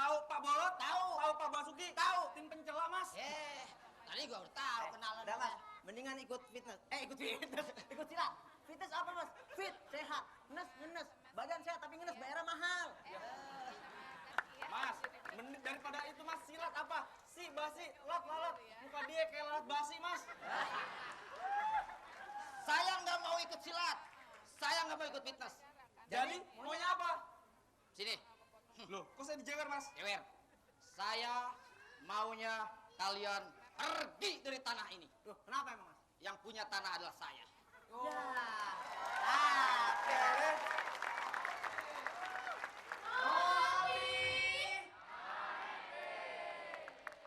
Tahu Pak Bolot? Tahu. Tahu Pak Basuki? Tahu. Tim pencela, Mas. Tadi gua udah tahu kenalan. Udah mas, mendingan ikut fitness. Ikut fitness, ikut silat. Fitness apa mas? Fit, sehat, ngenes. Badan sehat tapi ngenes, bayarnya mahal. Mas, daripada itu Mas silat apa? Si basi, lat lalat. Muka dia kayak lalat basi, Mas. Saya nggak mau ikut silat. Saya nggak mau ikut fitness. Jadi maunya apa? Sini, Loh, kok saya dijewer, Mas? Ewer. Saya maunya kalian pergi dari tanah ini. Loh, kenapa emang mas? Yang punya tanah adalah saya.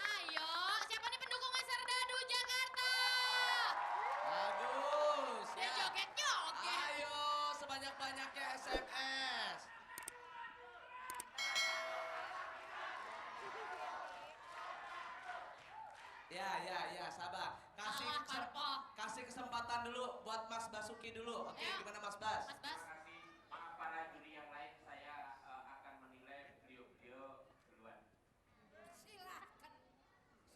Ayo, siapa nih pendukung Mas Serdadu Jakarta? Bagus Dia joget-joget. Ayo sebanyak-banyaknya SMS. Ya, sabar. Kasih kesempatan dulu buat Mas Basuki dulu. Oke, Ayo. gimana Mas Bas? Mas Bas. Para juri yang lain saya akan menilai beliau duluan. Silakan.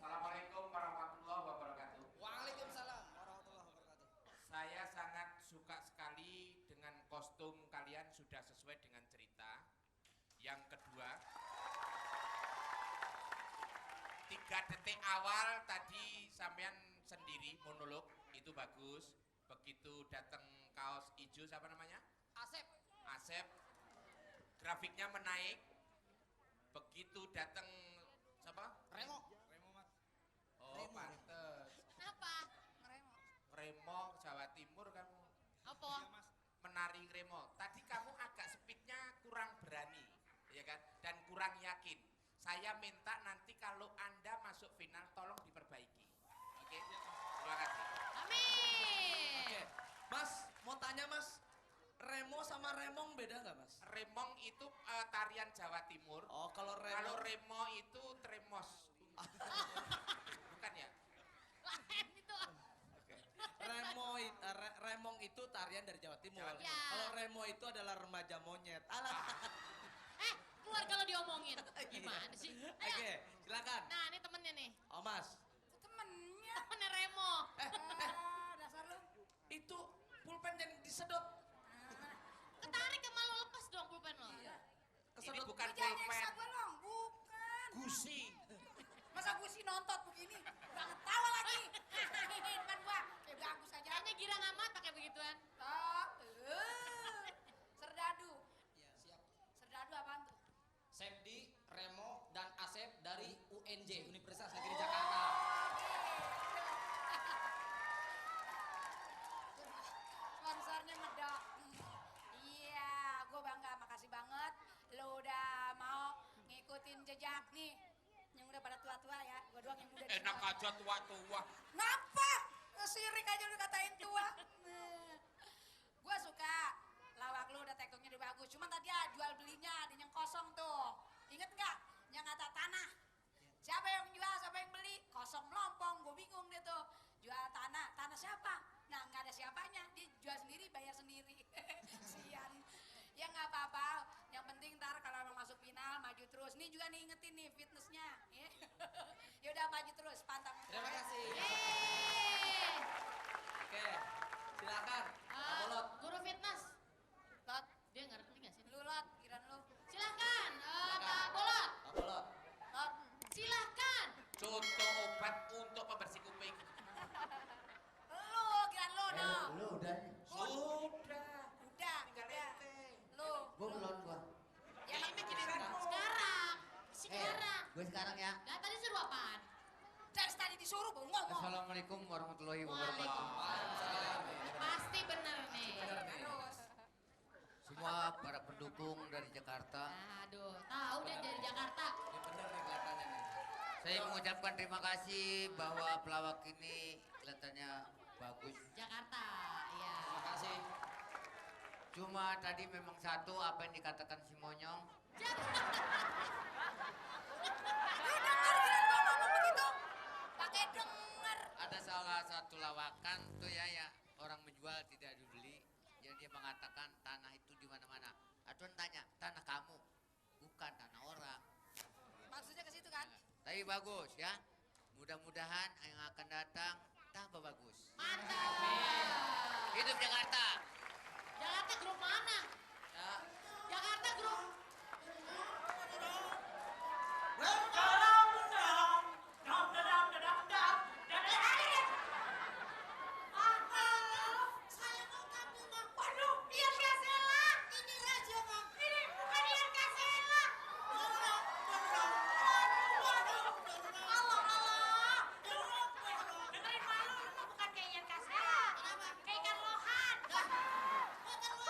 Assalamualaikum warahmatullahi wabarakatuh. Waalaikumsalam warahmatullahi wabarakatuh. Saya sangat suka sekali dengan kostum kalian sudah sesuai dengan cerita. Yang kedua, 3 detik awal tadi sampean sendiri monolog itu bagus. Begitu datang kaos hijau siapa namanya? Asep, grafiknya menaik. Begitu datang siapa? Remo. Mas. Oh, pantes. Kenapa? Ngeremo. Remo Jawa Timur kamu. Apa? Menari Remo. Tadi kamu agak speednya kurang berani, ya kan? Dan kurang yakin. Saya minta nanti kalau Anda masuk final tolong diperbaiki. Oke? Terima kasih. Amin. Oke, Mas mau tanya Mas, Remo sama Remong beda nggak Mas? Remong itu tarian Jawa Timur. Oh kalau Kalau Remo, Remo itu tremos. Bukan ya? Lain itu. Remong itu tarian dari Jawa Timur. Jawa Timur. Ya. Kalau Remo itu adalah remaja monyet. Alah. Keluar kalau diomongin. Gimana sih? Ayo. Oke, silakan. Nah, ini temennya nih. Oh Mas, Temennya. Temennya Remo. Dasar lu. itu pulpen yang disedot. Ketarik ke malu lepas dong pulpen lo. Ini Kesedot bukan Jangan pulpen. nyeksa gue dong, bukan. Gusi. Masa gue sih nonton begini? Gak ketawa lagi. Depan gua, kayak bagus aja. Kayaknya girang amat pakai begituan. Serdadu. Siap. Serdadu apaan tuh? Sepdi, Remo, dan Asep dari UNJ, Universitas Negeri Jakarta. Sponsornya medok. Iya, gue bangga, makasih banget. Lo udah mau ngikutin jejak nih. Yang udah pada tua-tua ya, gue doang yang muda. di Enak bawah. aja tua-tua. Ngapa? Sirik aja udah katain tua. Gue suka. Lawak lu udah tektongnya udah bagus. Cuman tadi ya jual belinya ada yang kosong tuh. Ingat nggak? Yang ada tanah. Siapa yang jual, siapa yang beli? Kosong melompong. Gue bingung deh tuh. Jual tanah. Tanah siapa? Nah nggak ada siapanya. Dia jual sendiri, bayar sendiri. Sian. Ya nggak apa-apa. Yang penting ntar kalau emang masuk final maju terus. Nih juga nih ingetin nih fitnessnya. Ya udah maju terus, pantang. Terima kasih. Yeay. Oke, silakan. Pak Bolot. Guru fitness. Lot, Dia ngerti nggak sih? lu lot, kiran lu. Silakan, Pak Bolot. Pak Bolot. Lot, Silakan. Contoh obat untuk pembersih kuping. lu kiran lu no. Lu udah nih. Sudah. Udah, udah. Lu. Gua belum gua. Ya ini Sekarang. Gue sekarang ya. Lah tadi suruh apaan? dari tadi disuruh baru ngomong. Assalamualaikum warahmatullahi wabarakatuh. Waalaikumsalam. Pasti bener nih. Terus. Semua para pendukung dari Jakarta, Aduh, tahu deh dari Jakarta. Ini bener nih kelihatannya nih. saya mengucapkan terima kasih bahwa pelawak ini kelihatannya bagus. Jakarta, iya. Terima kasih. Cuma tadi memang satu apa yang dikatakan si Monyong. Lu denger kiran gua ngomong begitu? Pakai denger. Ada salah satu lawakan tuh ya orang menjual tidak dibeli. Jadi dia mengatakan tanah itu di mana-mana. Atuan tanya, tanah kamu? Bukan tanah orang. bagus ya. Mudah-mudahan yang akan datang tambah bagus. Mantap. Hidup Jakarta. Jakarta grup mana? Ya. Jakarta grup. Saya mau tampil, Mang. Waduh, Ian Kasela. Ini Raja, Mang. Ini bukan Ian Kasela. Dengerin malu, lu mah bukan kayak Ian Kasela. Kayak ikan lohan.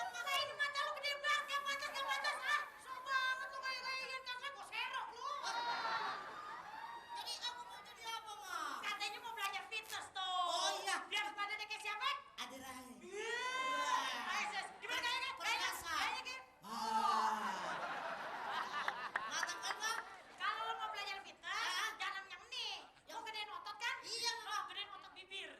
Mata ini mata lu gede banget, kayak patas. Ah, susah banget lu kayak Ian Kasela. Gua serok lu. Jadi aku mau jadi apa, Mang? Katanya mau belajar fitness tuh. Oh, iya. Biar badannya kayak siapa? Ada Rai. Iya. Gimana kayaknya? Perkasa. Kayaknya kayak. Matang kan, Bang? Kalau lo mau belajar fitness, jangan yang nih. Mau gedein otot kan? Iya. Oh, gedein otot bibir.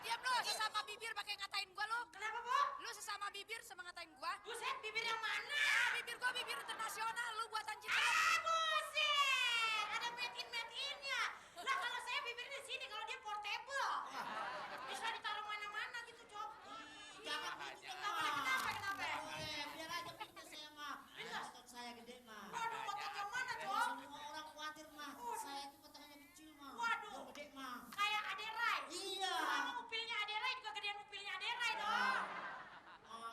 Diam lo, sesama bibir pakai ngatain gua lo. Kenapa, Bu? Lu sesama bibir sama ngatain gua. Buset, bibir yang mana? Bibir gua bibir internasional, lu buatan Cina. Buset. Ada made in-nya. Lah kalau saya bibir di sini, kalau dia portable. Bisa ditaruh mana-mana gitu, Cok. Jangan gitu, Kenapa? Biar aja fitness saya, mah. Otot saya gede, mah. Waduh, otot yang mana, Biar Cok? semua orang khawatir, mah. Saya itu potongannya kecil, mah. Waduh. Yang gede, mah. Kayak Aderai. Iya. Sama upilnya Aderai juga gedean upilnya Aderai dong.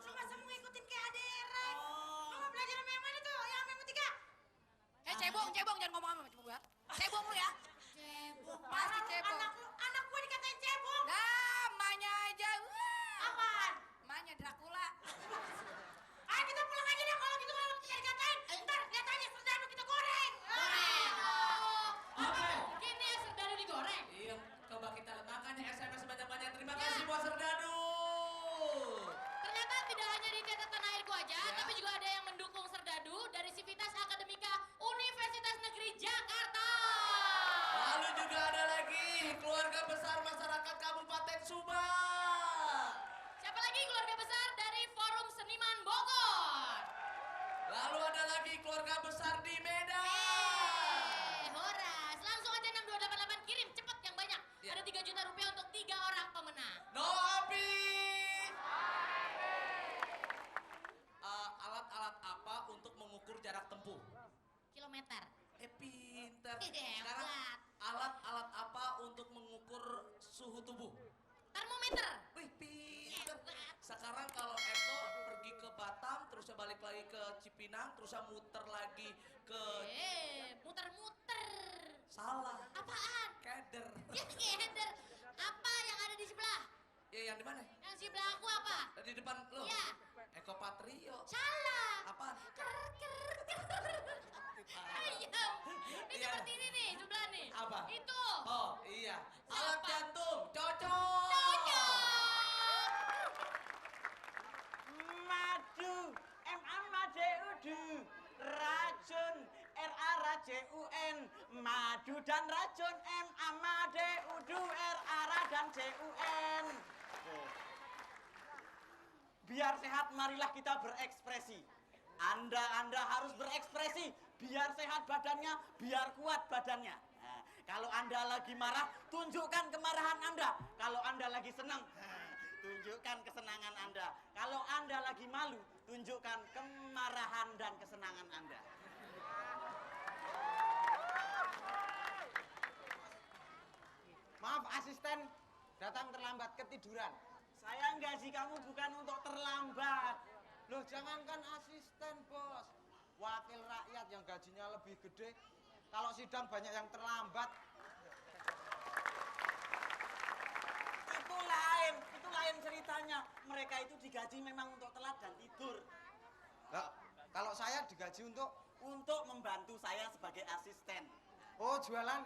Lu masa mau ngikutin kayak Aderai? Lu mau belajar sama yang mana tuh? Yang sama yang tiga? Cebong, jangan ngomong sama cebong ya. Cebong lu ya. Cebong. Pasti cebong. Anak gua dikatain cebong. Namanya aja. Apaan? Namanya Dracula. Ayo kita pulang aja deh kalau gitu kalau kita dikatain. Ntar lihat aja serdadu kita goreng. Gini ya serdadu digoreng. Iya, coba kita letakkan SMS sebanyak-banyak. Terima kasih buat Serdadu. Ternyata tidak hanya di catatan airku aja, tapi juga ada yang mendukung Serdadu dari Sivitas Akademika Universitas Negeri Jakarta. Lalu juga ada lagi keluarga besar masyarakat Kabupaten Subang. Siapa lagi keluarga besar dari Forum Seniman Bogor? Lalu ada lagi keluarga besar di Medan. Horas, langsung aja 6288 kirim cepet yang banyak. Iya. Ada 3 juta rupiah untuk 3 orang pemenang. No Api. Alat-alat apa untuk mengukur jarak tempuh? Kilometer. Pinter. Hebat. Sekarang alat-alat apa untuk mengukur suhu tubuh? Termometer. Wih, pinter. Hebat. Sekarang kalau Eko pergi ke Batam, terusnya balik lagi ke Cipinang, terusnya muter lagi ke... Muter-muter. Salah. Apaan? Keder. Ya keder. Apa yang ada di sebelah? Ya, yang di mana? Yang sebelah aku apa? Di depan lo? Iya. Eko Patrio. Salah. Apaan? Ker. Iya. Ini Iya. seperti ini nih, sebelah nih. Apa? Itu. Oh, iya. Alat Siapa? jantung. Cocok. Madu, MADUD, racun, RAJUN, madu dan racun, MADUD, RA dan JUN. Biar sehat, marilah kita berekspresi. Anda harus berekspresi, biar sehat badannya, biar kuat badannya. Nah, kalau Anda lagi marah, tunjukkan kemarahan Anda. Kalau Anda lagi senang, tunjukkan kesenangan Anda. Kalau Anda lagi malu, tunjukkan kemarahan dan kesenangan Anda. Maaf asisten, datang terlambat, ketiduran. Saya gaji kamu bukan untuk terlambat. Loh jangankan asisten bos, wakil rakyat yang gajinya lebih gede. Kalau sidang banyak yang terlambat. Itu lain ceritanya. Mereka itu digaji memang untuk telat dan tidur. Nah, kalau saya digaji untuk membantu saya sebagai asisten. Oh, jualan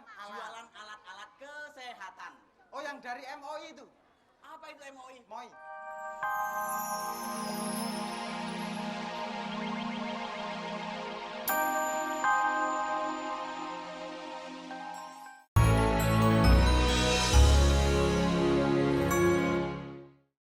alat-alat kesehatan. Oh, yang dari MOI itu. Apa itu MOI? MOI.